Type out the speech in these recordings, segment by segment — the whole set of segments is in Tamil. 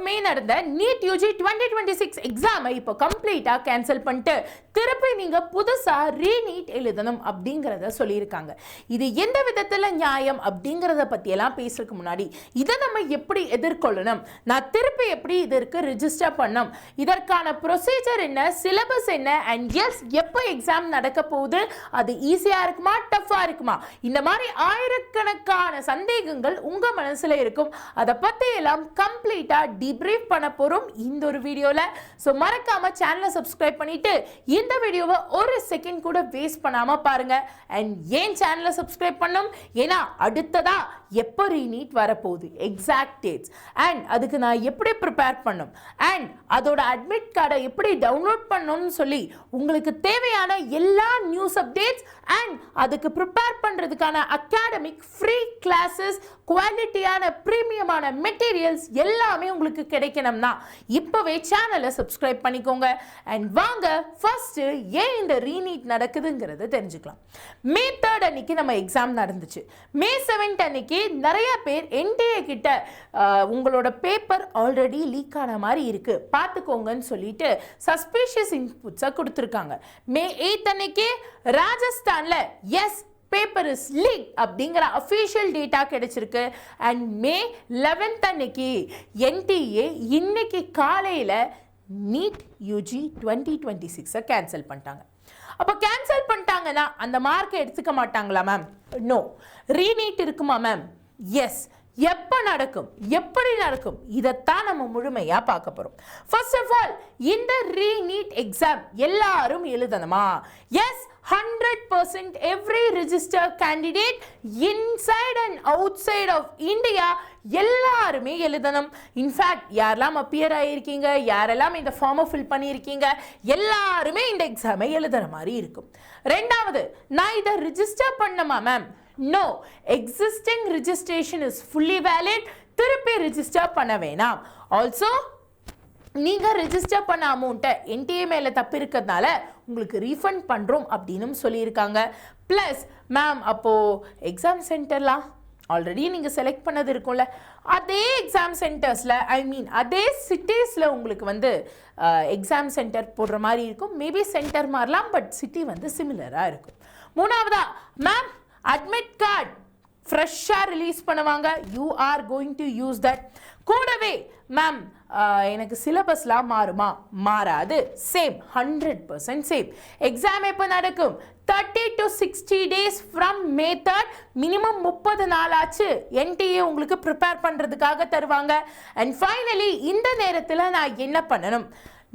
வரைக்குமே நடந்த நீட் யூஜி 2026 எக்ஸாமை இப்போ கம்ப்ளீட்டாக கேன்சல் பண்ணிட்டு திருப்பி நீங்கள் புதுசாக ரீநீட் எழுதணும் அப்படிங்கிறத சொல்லியிருக்காங்க. இது எந்த விதத்தில் நியாயம் அப்படிங்கிறத பற்றியெல்லாம் பேசுறதுக்கு முன்னாடி இதை நம்ம எப்படி எதிர்கொள்ளணும், நான் திருப்பி எப்படி இதற்கு ரிஜிஸ்டர் பண்ணணும், இதற்கான ப்ரொசீஜர் என்ன, சிலபஸ் என்ன, அண்ட் எஸ் எப்போ எக்ஸாம் நடக்க போகுது, அது ஈஸியாக இருக்குமா டஃப்பாக இருக்குமா, இந்த மாதிரி ஆயிரக்கணக்கான சந்தேகங்கள் உங்கள் மனசில் இருக்கும். அதை பற்றி எல்லாம் கம்ப்ளீட்டாக டீப்ரீஃப் பண்ண போகிறோம் இந்த ஒரு வீடியோவில். ஸோ மறக்காம சேனலை சப்ஸ்கிரைப் பண்ணிட்டு இந்த வீடியோவை ஒரு செகண்ட் கூட வேஸ்ட் பண்ணாமல் பாருங்கள். அண்ட் ஏன் சேனலை சப்ஸ்கிரைப் பண்ணணும், ஏன்னா அடுத்ததா எப்போ ரீநீட் வரப்போகுது, எக்ஸாக்ட் டேட்ஸ், அண்ட் அதுக்கு நான் எப்படி ப்ரிப்பேர் பண்ணணும், அண்ட் அதோட அட்மிட் கார்டை எப்படி டவுன்லோட் பண்ணணும்னு சொல்லி உங்களுக்கு தேவையான எல்லா நியூஸ் அப்டேட்ஸ் அண்ட் அதுக்கு ப்ரிப்பேர் பண்ணுறதுக்கான அகாடமிக் ஃப்ரீ கிளாஸஸ், குவாலிட்டியான ப்ரீமியமான மெட்டீரியல்ஸ் எல்லாமே உங்களுக்கு கிடைக்கணும்னா இப்போவே சேனலை சப்ஸ்கிரைப் பண்ணிக்கோங்க. அண்ட் வாங்க ஃபர்ஸ்ட் ஏன் இந்த ரீநீட் நடக்குதுங்கிறத தெரிஞ்சுக்கலாம். மே 3 அன்னைக்கு நம்ம எக்ஸாம் நடந்துச்சு. மே 7 அன்னைக்கு நிறைய பேர் என்டிஏ கிட்ட உங்களோட பேப்பர் ஆல்ரெடி லீக் ஆன மாதிரி இருக்கு பார்த்துக்கோங்கன்னு சொல்லிட்டு சஸ்பீஷியஸ் இன்புட்ஸை கொடுத்துருக்காங்க. மே 8 அன்னைக்கு ராஜஸ்தான்ல எஸ் பேப்பர் இஸ் லீக் அப்படிங்கிற அஃபீஷியல் டேட்டா கிடைச்சிருக்கு. அண்ட் மே 11 அன்னைக்கு என்டிஏ இன்னைக்கு காலையில் நீட் யூஜி 2026 கேன்சல் பண்ணிட்டாங்க. அப்போ கேன்சல் பண்ணிட்டாங்கன்னா அந்த மார்க்கை எடுத்துக்க மாட்டாங்களா மேம்? நோ. ரீநீட் இருக்குமா மேம்? எஸ். எப்போ நடக்கும், எப்படி நடக்கும், இதைத்தான் நம்ம முழுமையாக பார்க்க போகிறோம். ஃபர்ஸ்ட் ஆஃப் ஆல் இந்த ரீநீட் எக்ஸாம் எல்லாரும் எழுதணுமா? Yes, 100% every register candidate inside and outside of India எல்லாருமே எழுதணும். இன்ஃபேக்ட் யாரெல்லாம் அப்பியர் ஆகியிருக்கீங்க, யாரெல்லாம் இந்த ஃபார்மை ஃபில் பண்ணியிருக்கீங்க, எல்லாருமே இந்த எக்ஸாமை எழுதுகிற மாதிரி இருக்கும். ரெண்டாவது, நான் இதை ரிஜிஸ்டர் பண்ணமா ma'am? No, existing registration is fully valid. திருப்பி ரிஜிஸ்டர் பண்ண வேணாம். ஆல்சோ நீங்கள் ரிஜிஸ்டர் பண்ண அமௌண்ட்டை என்டிஏ மேலே தப்பு இருக்கிறதுனால உங்களுக்கு ரீஃபண்ட் பண்ணுறோம் அப்படின்னு சொல்லியிருக்காங்க. ப்ளஸ் மேம் அப்போது எக்ஸாம் சென்டர்லாம் ஆல்ரெடி நீங்கள் செலக்ட் பண்ணது இருக்கும்ல, அதே எக்ஸாம் சென்டர்ஸில் அதே சிட்டிஸில் உங்களுக்கு வந்து எக்ஸாம் சென்டர் போடுற மாதிரி இருக்கும். மேபி சென்டர் மாறலாம், பட் சிட்டி வந்து சிமிலராக இருக்கும். மூணாவதா மேம் அட்மிட் கார்டு ஃப்ரெஷ்ஷாக ரிலீஸ் பண்ணுவாங்க. You are going to use that. கூடவே மேம் எனக்கு சிலபஸ்லாம் மாறுமா? மாறாது. Same, 100% same. எக்ஸாம் எப்போ நடக்கும்? 30 to 60 days from May 3. Minimum 30 நாள் ஆச்சு என்டிஏ உங்களுக்கு ப்ரிப்பேர் பண்ணுறதுக்காக தருவாங்க. அண்ட் ஃபைனலி இந்த நேரத்தில் நான் என்ன பண்ணணும்?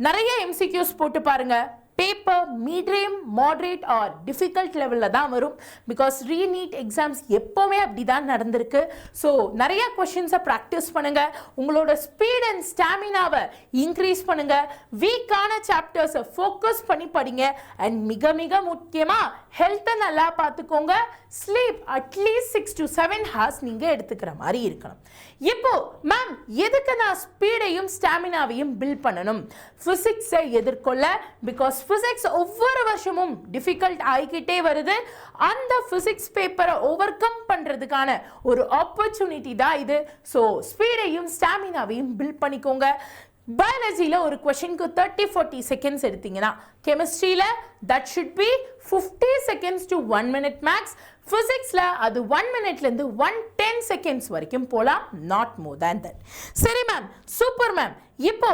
நிறைய எம்சிக்யூஸ் போட்டு பாருங்க. Paper medium, moderate R difficult லெவலில் தான் வரும். பிகாஸ் ரீநீட் எக்ஸாம்ஸ் எப்போவுமே அப்படி தான் நடந்திருக்கு. ஸோ நிறைய கொஷின்ஸை ப்ராக்டிஸ் பண்ணுங்கள். உங்களோட ஸ்பீட் அண்ட் ஸ்டாமினாவை இன்க்ரீஸ் பண்ணுங்கள். வீக்கான சாப்டர்ஸை ஃபோக்கஸ் பண்ணி படிங்க. அண்ட் மிக மிக முக்கியமாக ஹெல்த்தை நல்லா பார்த்துக்கோங்க. ஸ்லீப் அட்லீஸ்ட் 6 to 7 hours நீங்கள் எடுத்துக்கிற மாதிரி இருக்கணும். இப்போ மேம் எதுக்கு நான் ஸ்பீடையும் ஸ்டாமினாவையும் பில்ட் பண்ணணும்? ஃபிசிக்ஸை எதிர்கொள்ள. பிகாஸ் ஃபிசிக்ஸ் ஒவ்வொரு வருஷமும் டிஃபிகல்ட் ஆகிக்கிட்டே வருது. அந்த ஃபிசிக்ஸ் பேப்பரை ஓவர் கம் பண்ணுறதுக்கான ஒரு ஆப்பர்ச்சுனிட்டி தான் இது. ஸோ ஸ்பீடையும் ஸ்டாமினாவையும் பில்ட் பண்ணிக்கோங்க. பயாலஜியில் ஒரு கொஷனுக்கு 30-40 செகண்ட்ஸ் எடுத்தீங்கன்னா கெமிஸ்ட்ரியில் that should be 50 seconds to 1 minute max. ஃபிசிக்ஸில் அது 1 minute-லேருந்து 110 seconds வரைக்கும் போகலாம், நாட் மோர் தேன் தட். சரி மேம், சூப்பர் மேம். இப்போ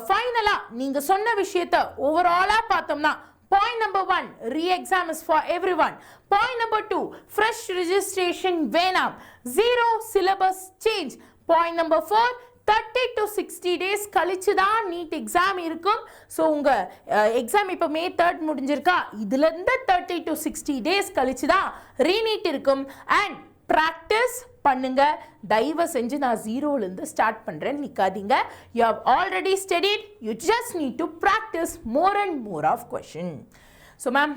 ஃபைனலாக நீங்கள் சொன்ன விஷயத்தை ஓவராலாக பார்த்தோம்னா, point number 1, re-exam is for everyone. Point number 2, fresh registration வேணாம், 0 syllabus change. Point number 4, 30 to 60 days கழிச்சு தான் நீட் எக்ஸாம் இருக்கும். ஸோ உங்கள் எக்ஸாம் இப்போ மே 3 முடிஞ்சிருக்கா, இதுலேருந்து 30 to 60 days கழிச்சு தான் ரீநீட் இருக்கும். அண்ட் ப்ராக்டிஸ் பண்ணுங்க. தயவு செஞ்சு நான் 0லேருந்து ஸ்டார்ட் பண்ணுறேன் நிற்காதீங்க. You have already studied, you just need to practise more and more of question. So ma'am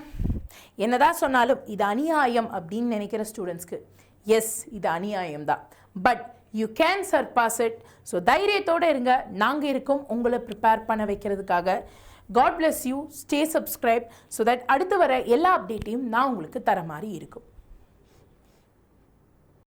என்னதான் சொன்னாலும் இது அநியாயம் அப்படின்னு நினைக்கிற ஸ்டூடெண்ட்ஸ்க்கு எஸ் இது அநியாயம் தான். But you can surpass it. So தைரியத்தோடு இருங்க, நாங்கள் இருக்கோம் உங்களை ப்ரிப்பேர் பண்ண வைக்கிறதுக்காக. God bless you. Stay subscribed so that அடுத்து வர எல்லா அப்டேட்டையும் நான் உங்களுக்கு தர மாதிரி இருக்கும்.